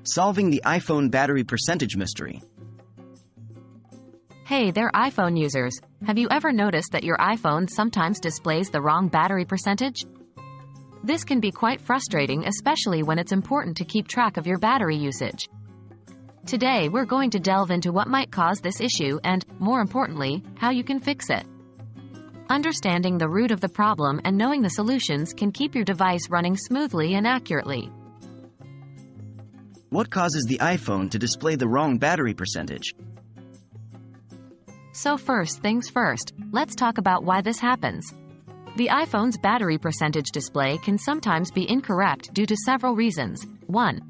Solving the iPhone battery percentage mystery. Hey there, iPhone users. Have you ever noticed that your iPhone sometimes displays the wrong battery percentage? This can be quite frustrating, especially when it's important to keep track of your battery usage. Today, we're going to delve into what might cause this issue and, more importantly, how you can fix it. Understanding the root of the problem and knowing the solutions can keep your device running smoothly and accurately. What causes the iPhone to display the wrong battery percentage? So first things first, let's talk about why this happens. The iPhone's battery percentage display can sometimes be incorrect due to several reasons. 1.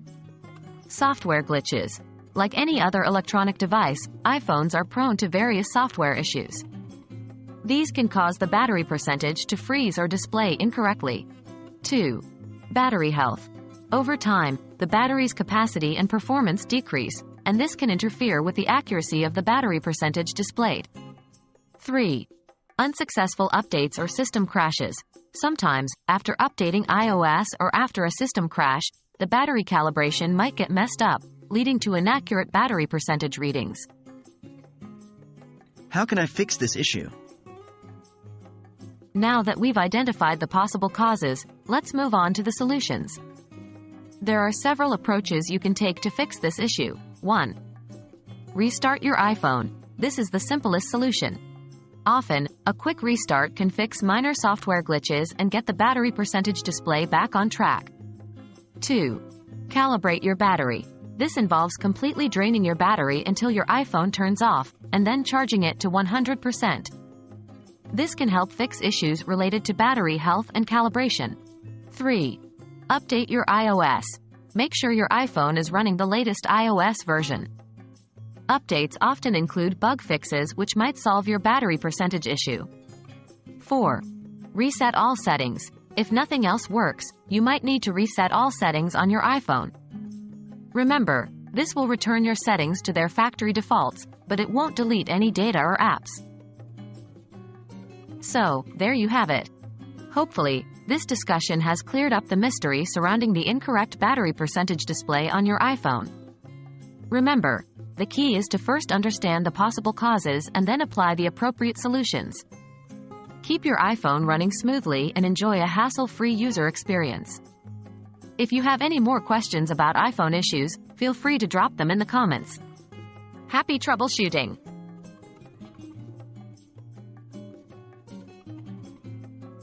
Software glitches. Like any other electronic device, iPhones are prone to various software issues. These can cause the battery percentage to freeze or display incorrectly. 2. Battery health. Over time, the battery's capacity and performance decrease, and this can interfere with the accuracy of the battery percentage displayed. 3. Unsuccessful updates or system crashes. Sometimes, after updating iOS or after a system crash, the battery calibration might get messed up, leading to inaccurate battery percentage readings. How can I fix this issue? Now that we've identified the possible causes, let's move on to the solutions. There are several approaches you can take to fix this issue. 1. Restart your iPhone. This is the simplest solution. Often, a quick restart can fix minor software glitches and get the battery percentage display back on track. 2. Calibrate your battery. This involves completely draining your battery until your iPhone turns off, and then charging it to 100%. This can help fix issues related to battery health and calibration. 3. Update your iOS. Make sure your iPhone is running the latest iOS version. Updates often include bug fixes which might solve your battery percentage issue. 4. Reset all settings. If nothing else works, you might need to reset all settings on your iPhone. Remember, this will return your settings to their factory defaults, but it won't delete any data or apps. So, there you have it. Hopefully, this discussion has cleared up the mystery surrounding the incorrect battery percentage display on your iPhone. Remember, the key is to first understand the possible causes and then apply the appropriate solutions. Keep your iPhone running smoothly and enjoy a hassle-free user experience. If you have any more questions about iPhone issues, feel free to drop them in the comments. Happy troubleshooting!